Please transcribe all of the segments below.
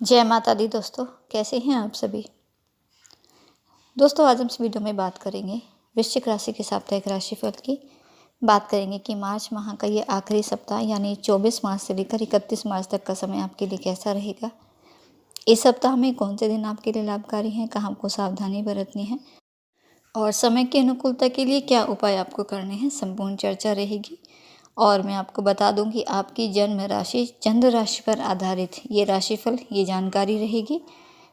जय माता दी दोस्तों, कैसे हैं आप सभी। दोस्तों आज हम इस वीडियो में बात करेंगे वृश्चिक राशि के साप्ताहिक राशिफल की। बात करेंगे कि मार्च माह का ये आखिरी सप्ताह यानी 24 मार्च से लेकर 31 मार्च तक का समय आपके लिए कैसा रहेगा। इस सप्ताह में कौन से दिन आपके लिए लाभकारी हैं, कहाँ आपको सावधानी बरतनी है और समय की अनुकूलता के लिए क्या उपाय आपको करने हैं, संपूर्ण चर्चा रहेगी। और मैं आपको बता दूं कि आपकी जन्म राशि चंद्र राशि पर आधारित ये राशिफल, ये जानकारी रहेगी।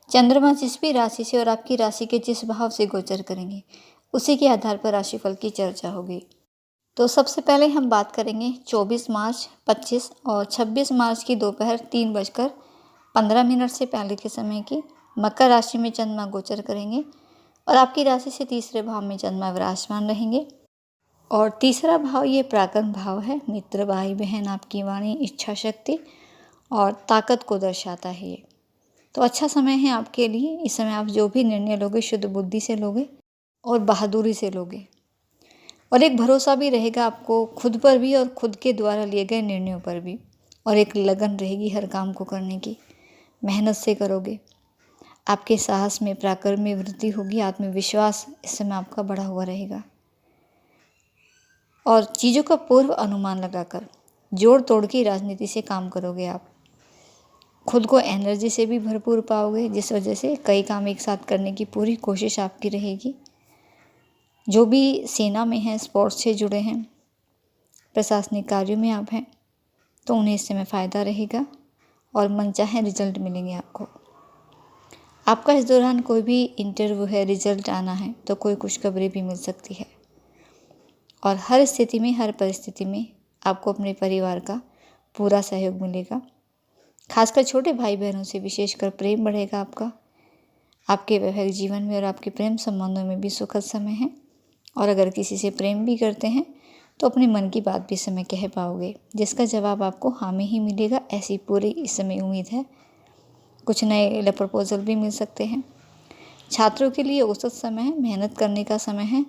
चंद्रमा जिस भी राशि से और आपकी राशि के जिस भाव से गोचर करेंगे उसी के आधार पर राशिफल की चर्चा होगी। तो सबसे पहले हम बात करेंगे 24 मार्च, 25 और 26 मार्च की दोपहर 3:15 से पहले के समय की। मकर राशि में चंद्रमा गोचर करेंगे और आपकी राशि से तीसरे भाव में चंद्रमा विराजमान रहेंगे। और तीसरा भाव ये पराक्रम भाव है, मित्र, भाई बहन, आपकी वाणी, इच्छा शक्ति और ताकत को दर्शाता है ये। तो अच्छा समय है आपके लिए। इस समय आप जो भी निर्णय लोगे शुद्ध बुद्धि से लोगे और बहादुरी से लोगे और एक भरोसा भी रहेगा आपको खुद पर भी और खुद के द्वारा लिए गए निर्णयों पर भी। और एक लगन रहेगी हर काम को करने की, मेहनत से करोगे। आपके साहस में, पराक्रम में वृद्धि होगी। आत्मविश्वास इस समय आपका बढ़ा हुआ रहेगा और चीज़ों का पूर्व अनुमान लगाकर जोड़ तोड़ की राजनीति से काम करोगे। आप खुद को एनर्जी से भी भरपूर पाओगे, जिस वजह से कई काम एक साथ करने की पूरी कोशिश आपकी रहेगी। जो भी सेना में हैं, स्पोर्ट्स से जुड़े हैं, प्रशासनिक कार्यों में आप हैं तो उन्हें इस समय फ़ायदा रहेगा और मनचाहे रिजल्ट मिलेंगे आपको। आपका इस दौरान कोई भी इंटरव्यू है, रिजल्ट आना है तो कोई खुशखबरी भी मिल सकती है। और हर स्थिति में, हर परिस्थिति में आपको अपने परिवार का पूरा सहयोग मिलेगा। खासकर छोटे भाई बहनों से विशेषकर प्रेम बढ़ेगा आपका। आपके वैवाहिक जीवन में और आपके प्रेम संबंधों में भी सुखद समय है। और अगर किसी से प्रेम भी करते हैं तो अपने मन की बात भी इस समय कह पाओगे, जिसका जवाब आपको हाँ में ही मिलेगा, ऐसी पूरी इस समय उम्मीद है। कुछ नए प्रपोजल भी मिल सकते हैं। छात्रों के लिए औसत समय है, मेहनत करने का समय है,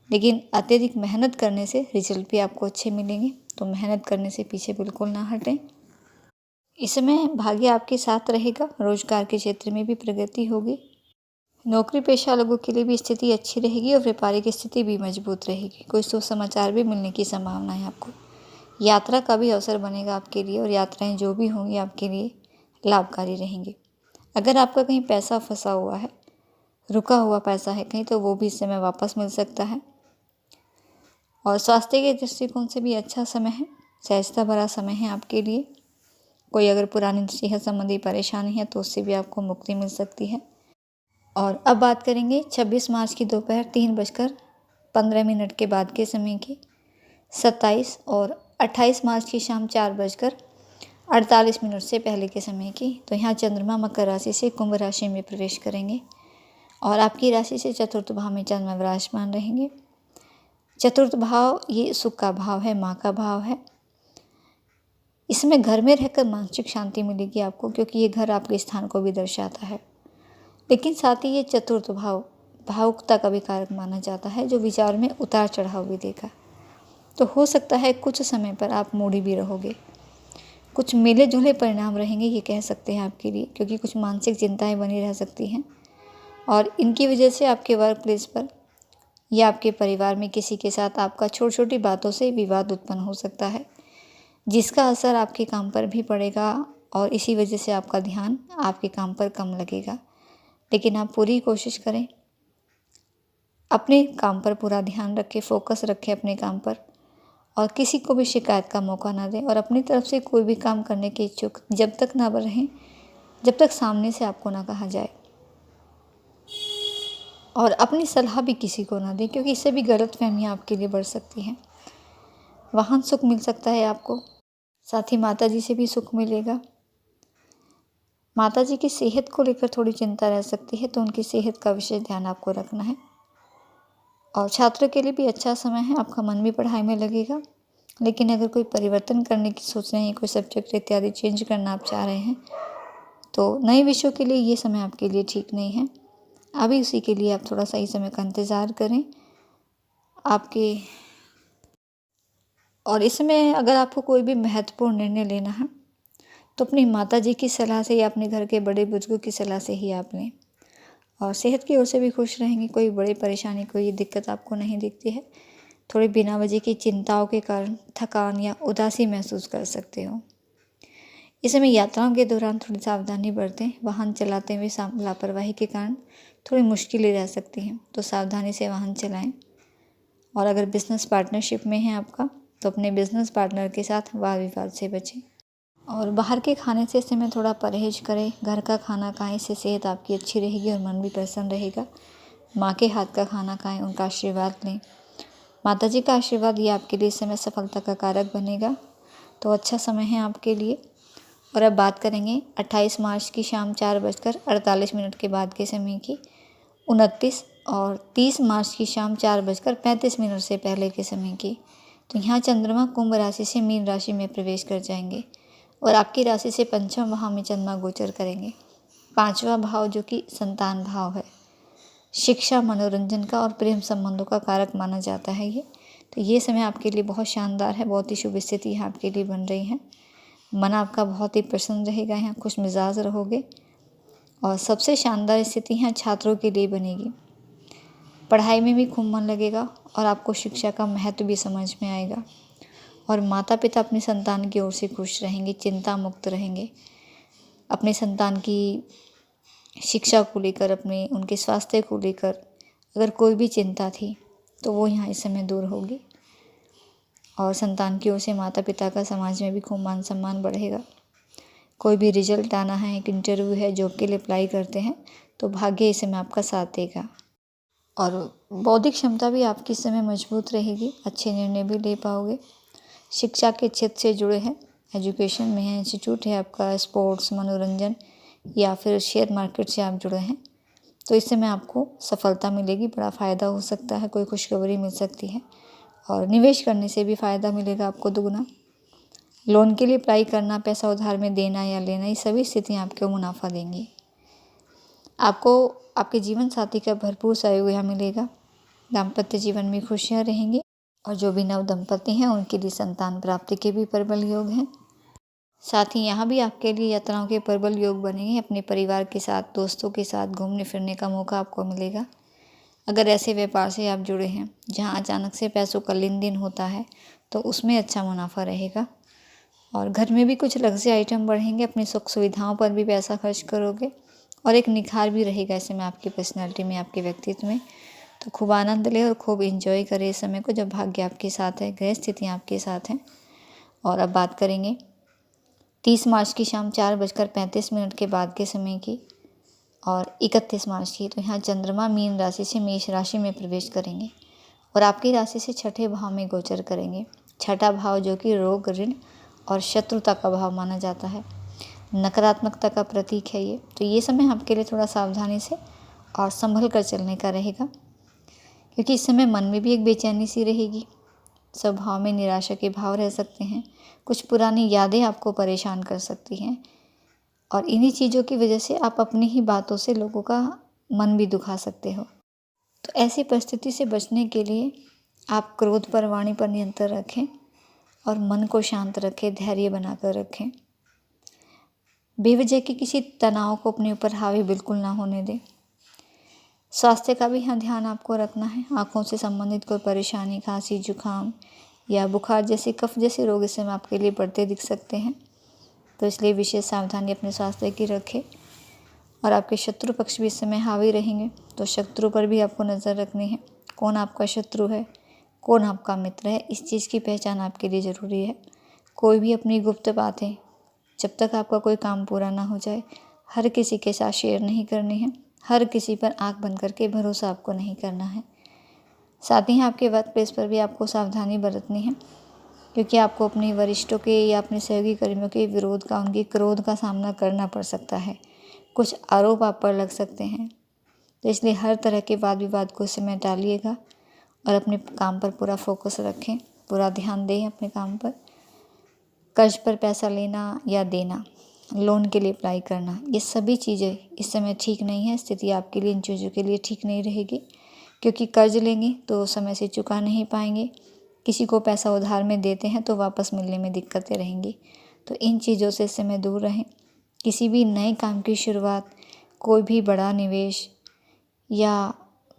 लेकिन अत्यधिक मेहनत करने से रिजल्ट भी आपको अच्छे मिलेंगे। तो मेहनत करने से पीछे बिल्कुल ना हटें। इस समय भाग्य आपके साथ रहेगा। रोजगार के क्षेत्र में भी प्रगति होगी। नौकरी पेशा लोगों के लिए भी स्थिति अच्छी रहेगी और व्यापारिक स्थिति भी मजबूत रहेगी। कोई शुभ समाचार भी मिलने की संभावना है आपको। यात्रा का भी अवसर बनेगा आपके लिए और यात्राएं जो भी होंगी आपके लिए लाभकारी रहेंगी। अगर आपका कहीं पैसा फंसा हुआ है, रुका हुआ पैसा है कहीं, तो वो भी इस समय वापस मिल सकता है। और स्वास्थ्य के दृष्टिकोण से भी अच्छा समय है, सहजता भरा समय है आपके लिए। कोई अगर पुरानी सेहत संबंधी परेशानी है तो उससे भी आपको मुक्ति मिल सकती है। और अब बात करेंगे 26 मार्च की दोपहर 3:15 के बाद के समय की। 27 और 28 मार्च की शाम 4:48 से पहले के समय की। तो यहाँ चंद्रमा मकर राशि से कुंभ राशि में प्रवेश करेंगे और आपकी राशि से चतुर्थ भाव में चंद्रमा विराजमान रहेंगे। चतुर्थ भाव ये सुख का भाव है, माँ का भाव है। इसमें घर में रहकर मानसिक शांति मिलेगी आपको, क्योंकि ये घर आपके स्थान को भी दर्शाता है। लेकिन साथ ही ये चतुर्थ भाव भावुकता का भी कारक माना जाता है, जो विचार में उतार चढ़ाव भी देगा। तो हो सकता है कुछ समय पर आप मूडी भी रहोगे। कुछ मिले जुले परिणाम रहेंगे, ये कह सकते हैं आपके लिए, क्योंकि कुछ मानसिक चिंताएं बनी रह सकती हैं और इनकी वजह से आपके वर्क प्लेस पर या आपके परिवार में किसी के साथ आपका छोटी छोटी बातों से विवाद उत्पन्न हो सकता है, जिसका असर आपके काम पर भी पड़ेगा और इसी वजह से आपका ध्यान आपके काम पर कम लगेगा। लेकिन आप पूरी कोशिश करें, अपने काम पर पूरा ध्यान रखें, फोकस रखें अपने काम पर और किसी को भी शिकायत का मौका ना दें। और अपनी तरफ से कोई भी काम करने के इच्छुक जब तक ना रहें जब तक सामने से आपको ना कहा जाए। और अपनी सलाह भी किसी को ना दें, क्योंकि इससे भी गलतफहमियां आपके लिए बढ़ सकती हैं। वाहन सुख मिल सकता है आपको, साथ ही माता जी से भी सुख मिलेगा। माता जी की सेहत को लेकर थोड़ी चिंता रह सकती है, तो उनकी सेहत का विशेष ध्यान आपको रखना है। और छात्रों के लिए भी अच्छा समय है, आपका मन भी पढ़ाई में लगेगा। लेकिन अगर कोई परिवर्तन करने की सोच रहे हैं, कोई सब्जेक्ट इत्यादि चेंज करना आप चाह रहे हैं, तो नए विषयों के लिए ये समय आपके लिए ठीक नहीं है। अभी उसी के लिए आप थोड़ा सा ही समय का इंतज़ार करें आपके। और इसमें अगर आपको कोई भी महत्वपूर्ण निर्णय लेना है तो अपनी माताजी की सलाह से या अपने घर के बड़े बुजुर्गों की सलाह से ही आप लें। और सेहत की ओर से भी खुश रहेंगे, कोई बड़ी परेशानी, कोई दिक्कत आपको नहीं दिखती है। थोड़ी बिना वजह की चिंताओं के कारण थकान या उदासी महसूस कर सकते हो। इस समय यात्राओं के दौरान थोड़ी सावधानी बरतें। वाहन चलाते हुए लापरवाही के कारण थोड़ी मुश्किलें रह सकती हैं, तो सावधानी से वाहन चलाएं। और अगर बिजनेस पार्टनरशिप में है आपका, तो अपने बिजनेस पार्टनर के साथ वाद विवाद से बचें। और बाहर के खाने से इस समय थोड़ा परहेज करें, घर का खाना खाएं, इससे सेहत आपकी अच्छी रहेगी और मन भी प्रसन्न रहेगा। माँ के हाथ का खाना खाएं, उनका आशीर्वाद लें। माताजी का आशीर्वाद ये आपके लिए इस समय सफलता का कारक बनेगा, तो अच्छा समय है आपके लिए। और अब बात करेंगे 28 मार्च की शाम 4:48 के बाद के समय की, 29 और 30 मार्च की शाम 4:35 से पहले के समय की। तो यहाँ चंद्रमा कुंभ राशि से मीन राशि में प्रवेश कर जाएंगे और आपकी राशि से पंचम भाव में चंद्रमा गोचर करेंगे। पांचवा भाव जो कि संतान भाव है, शिक्षा, मनोरंजन का और प्रेम संबंधों का कारक माना जाता है ये। तो ये समय आपके लिए बहुत शानदार है, बहुत ही शुभ स्थिति आपके लिए बन रही है। मन आपका बहुत ही प्रसन्न रहेगा, यहाँ खुश मिजाज रहोगे। और सबसे शानदार स्थिति यहाँ छात्रों के लिए बनेगी। पढ़ाई में भी खूब मन लगेगा और आपको शिक्षा का महत्व भी समझ में आएगा। और माता पिता अपनी संतान की ओर से खुश रहेंगे, चिंता मुक्त रहेंगे। अपने संतान की शिक्षा को लेकर, अपने उनके स्वास्थ्य को लेकर अगर कोई भी चिंता थी तो वो यहाँ इस समय दूर होगी। और संतान की ओर से माता पिता का समाज में भी खूब मान सम्मान बढ़ेगा। कोई भी रिजल्ट आना है, एक इंटरव्यू है, जॉब के लिए अप्लाई करते हैं, तो भाग्य इस समय आपका साथ देगा। और बौद्धिक क्षमता भी आपकी इस समय मजबूत रहेगी, अच्छे निर्णय भी ले पाओगे। शिक्षा के क्षेत्र से जुड़े हैं, एजुकेशन में है, इंस्टीट्यूट है आपका, स्पोर्ट्स, मनोरंजन या फिर शेयर मार्केट से आप जुड़े हैं, तो इस समय आपको सफलता मिलेगी, बड़ा फ़ायदा हो सकता है, कोई खुशखबरी मिल सकती है। और निवेश करने से भी फ़ायदा मिलेगा आपको दुगना। लोन के लिए अप्लाई करना, पैसा उधार में देना या लेना, ये सभी स्थितियाँ आपको मुनाफा देंगी। आपको आपके जीवन साथी का भरपूर सहयोग यहाँ मिलेगा। दाम्पत्य जीवन में खुशियाँ रहेंगी। और जो भी नव दंपति हैं उनके लिए संतान प्राप्ति के भी प्रबल योग हैं। साथ ही यहाँ भी आपके लिए यात्राओं के प्रबल योग बनेंगे। अपने परिवार के साथ, दोस्तों के साथ घूमने फिरने का मौका आपको मिलेगा। अगर ऐसे व्यापार से आप जुड़े हैं जहाँ अचानक से पैसों का लेन देन होता है, तो उसमें अच्छा मुनाफा रहेगा। और घर में भी कुछ लग्जरी आइटम बढ़ेंगे, अपनी सुख सुविधाओं पर भी पैसा खर्च करोगे और एक निखार भी रहेगा इस समय आपकी पर्सनैलिटी में, आपके व्यक्तित्व में। तो खूब आनंद ले और खूब एंजॉय करें इस समय को, जब भाग्य आपके साथ है, ग्रह स्थितियाँ आपके साथ हैं। और अब बात करेंगे 30 मार्च की शाम 4:35 के बाद के समय की और 31 मार्च की। तो यहाँ चंद्रमा मीन राशि से मेष राशि में प्रवेश करेंगे और आपकी राशि से छठे भाव में गोचर करेंगे। छठा भाव जो कि रोग, ऋण और शत्रुता का भाव माना जाता है, नकारात्मकता का प्रतीक है ये। तो ये समय आपके लिए थोड़ा सावधानी से और संभल कर चलने का रहेगा, क्योंकि इस समय मन में भी एक बेचैनी सी रहेगी। स्वभाव में निराशा के भाव रह सकते हैं। कुछ पुरानी यादें आपको परेशान कर सकती हैं और इन्हीं चीज़ों की वजह से आप अपनी ही बातों से लोगों का मन भी दुखा सकते हो। तो ऐसी परिस्थिति से बचने के लिए आप क्रोध पर, वाणी पर नियंत्रण रखें और मन को शांत रखें, धैर्य बनाकर रखें। बेवजह के किसी तनाव को अपने ऊपर हावी बिल्कुल ना होने दें। स्वास्थ्य का भी यहाँ ध्यान आपको रखना है। आँखों से संबंधित कोई परेशानी, खांसी, जुकाम या बुखार जैसे, कफ जैसे रोग इस समय आपके लिए बढ़ते दिख सकते हैं, तो इसलिए विशेष सावधानी अपने स्वास्थ्य की रखें। और आपके शत्रु पक्ष भी इस समय हावी रहेंगे, तो शत्रु पर भी आपको नज़र रखनी है। कौन आपका शत्रु है, कौन आपका मित्र है, इस चीज़ की पहचान आपके लिए ज़रूरी है। कोई भी अपनी गुप्त बातें, जब तक आपका कोई काम पूरा ना हो जाए, हर किसी के साथ शेयर नहीं करनी है। हर किसी पर आंख बंद करके भरोसा आपको नहीं करना है। साथ ही आपके वर्क प्लेस पर भी आपको सावधानी बरतनी है, क्योंकि आपको अपने वरिष्ठों के या अपने सहयोगी कर्मियों के विरोध का, उनके क्रोध का सामना करना पड़ सकता है। कुछ आरोप आप पर लग सकते हैं, तो इसलिए हर तरह के वाद विवाद को इस समय टालिएगा और अपने काम पर पूरा फोकस रखें, पूरा ध्यान दें अपने काम पर। कर्ज पर पैसा लेना या देना, लोन के लिए अप्लाई करना, ये सभी चीज़ें इस समय ठीक नहीं है। स्थिति आपके लिए इन चीज़ों के लिए ठीक नहीं रहेगी, क्योंकि कर्ज लेंगे तो समय से चुका नहीं पाएंगे। किसी को पैसा उधार में देते हैं तो वापस मिलने में दिक्कतें रहेंगी, तो इन चीज़ों से इस समय दूर रहें। किसी भी नए काम की शुरुआत, कोई भी बड़ा निवेश या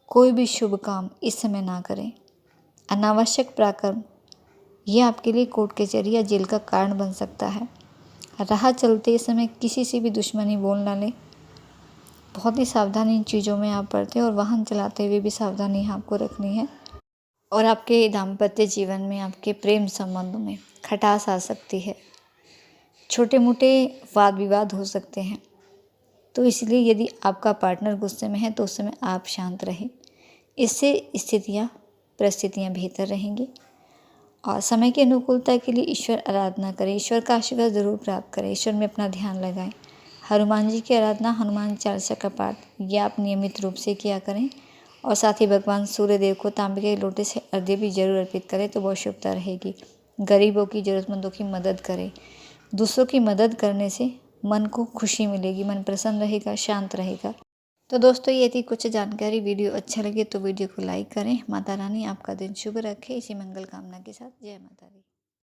कोई भी शुभ काम इस समय ना करें। अनावश्यक पराक्रम ये आपके लिए कोर्ट कचहरी या जेल का कारण बन सकता है। राह चलते समय किसी से भी दुश्मनी बोल ना लें। बहुत ही सावधानी इन चीज़ों में आप बरतें और वाहन चलाते हुए भी सावधानी आपको रखनी है। और आपके दाम्पत्य जीवन में, आपके प्रेम संबंधों में खटास आ सकती है। छोटे मोटे वाद विवाद हो सकते हैं। तो इसलिए यदि आपका पार्टनर गुस्से में है तो उस समय आप शांत रहें। इससे परिस्थितियाँ बेहतर रहेंगी। और समय की अनुकूलता के लिए ईश्वर आराधना करें, ईश्वर का आशीर्वाद ज़रूर प्राप्त करें, ईश्वर में अपना ध्यान लगाएं। हनुमान जी की आराधना, हनुमान चालीसा का पाठ ये आप नियमित रूप से किया करें। और साथ ही भगवान सूर्यदेव को तांबे के लोटे से अर्घ्य भी जरूर अर्पित करें तो बहुत शुभता रहेगी। गरीबों की, ज़रूरतमंदों की मदद करें। दूसरों की मदद करने से मन को खुशी मिलेगी, मन प्रसन्न रहेगा, शांत रहेगा। तो दोस्तों ये थी कुछ जानकारी। वीडियो अच्छा लगे तो वीडियो को लाइक करें। माता रानी आपका दिन शुभ रखे। इसी मंगल कामना के साथ जय माता दी।